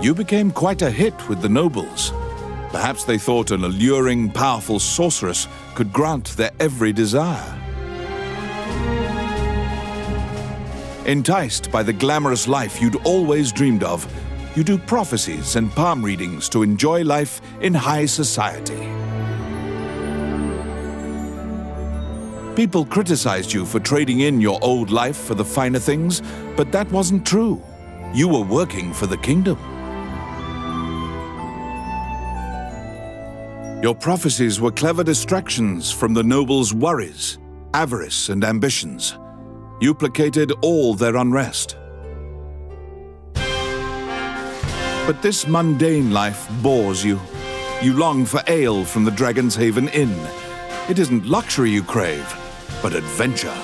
You became quite a hit with the nobles. Perhaps they thought an alluring, powerful sorceress could grant their every desire. Enticed by the glamorous life you'd always dreamed of, you do prophecies and palm readings to enjoy life in high society. People criticized you for trading in your old life for the finer things, but that wasn't true. You were working for the kingdom. Your prophecies were clever distractions from the nobles' worries, avarice, and ambitions. You placated all their unrest. But this mundane life bores you. You long for ale from the Dragon's Haven Inn. It isn't luxury you crave, but adventure.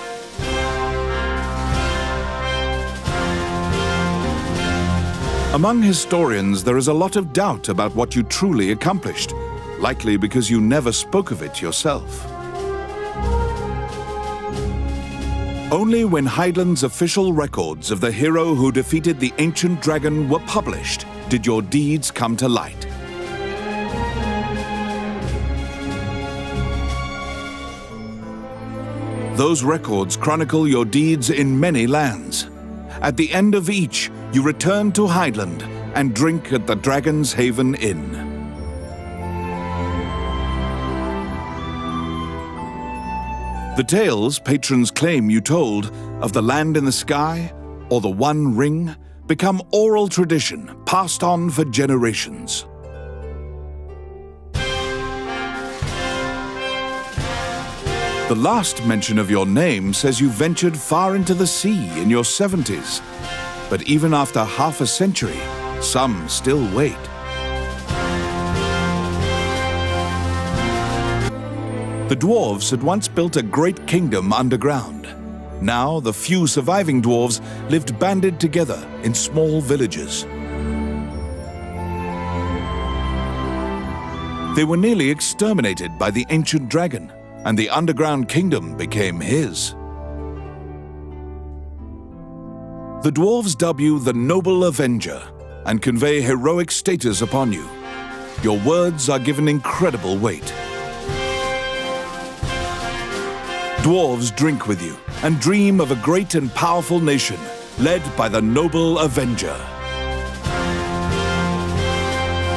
Among historians, there is a lot of doubt about what you truly accomplished, likely because you never spoke of it yourself. Only when Hydaelyn's official records of the hero who defeated the ancient dragon were published did your deeds come to light. Those records chronicle your deeds in many lands. At the end of each, you return to Hydaelyn and drink at the Dragon's Haven Inn. The tales patrons claim you told of the land in the sky or the One Ring become oral tradition passed on for generations. The last mention of your name says you ventured far into the sea in your 70s. But even after half a century, some still wait. The dwarves had once built a great kingdom underground. Now, the few surviving dwarves lived banded together in small villages. They were nearly exterminated by the ancient dragon, and the underground kingdom became his. The dwarves dub you the Noble Avenger and convey heroic status upon you. Your words are given incredible weight. Dwarves drink with you and dream of a great and powerful nation led by the Noble Avenger.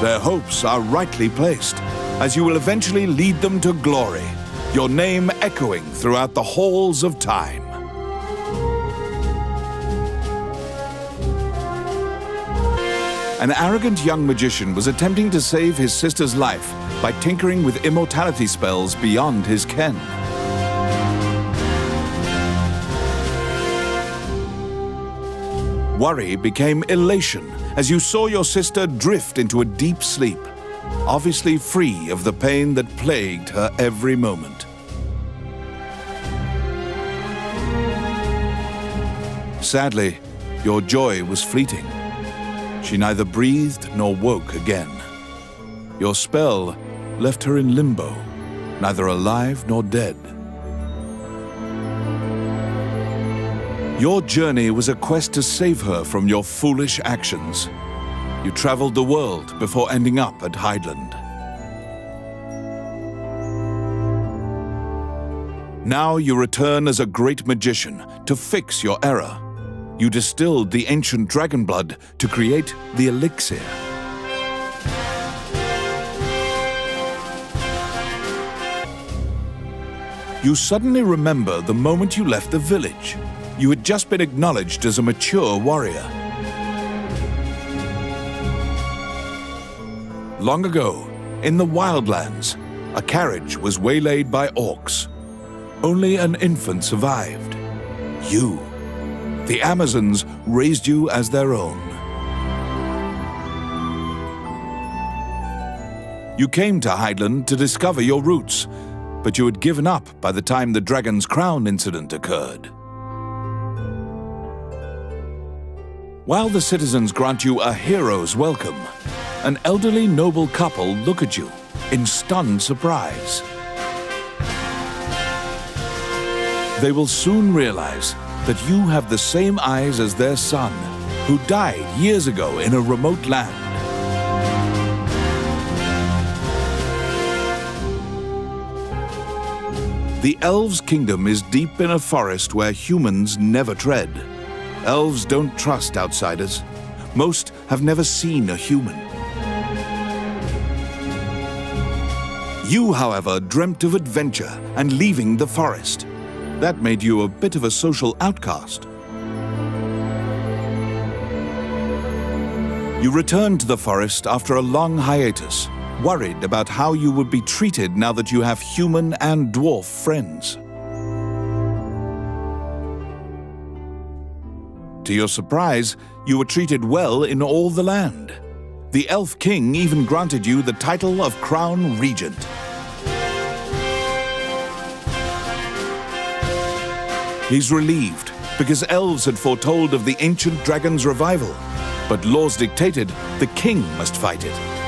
Their hopes are rightly placed, as you will eventually lead them to glory, your name echoing throughout the halls of time. An arrogant young magician was attempting to save his sister's life by tinkering with immortality spells beyond his ken. Worry became elation as you saw your sister drift into a deep sleep, obviously free of the pain that plagued her every moment. Sadly, your joy was fleeting. She neither breathed nor woke again. Your spell left her in limbo, neither alive nor dead. Your journey was a quest to save her from your foolish actions. You traveled the world before ending up at Hydaelyn. Now you return as a great magician to fix your error. You distilled the ancient dragon blood to create the elixir. You suddenly remember the moment you left the village. You had just been acknowledged as a mature warrior. Long ago, in the wildlands, a carriage was waylaid by orcs. Only an infant survived. You. The Amazons raised you as their own. You came to Hydaelyn to discover your roots, but you had given up by the time the Dragon's Crown incident occurred. While the citizens grant you a hero's welcome, an elderly noble couple look at you in stunned surprise. They will soon realize that you have the same eyes as their son, who died years ago in a remote land. The elves' kingdom is deep in a forest where humans never tread. Elves don't trust outsiders. Most have never seen a human. You, however, dreamt of adventure and leaving the forest. That made you a bit of a social outcast. You returned to the forest after a long hiatus, worried about how you would be treated now that you have human and dwarf friends. To your surprise, you were treated well in all the land. The Elf King even granted you the title of Crown Regent. He's relieved, because elves had foretold of the ancient dragon's revival. But laws dictated the king must fight it.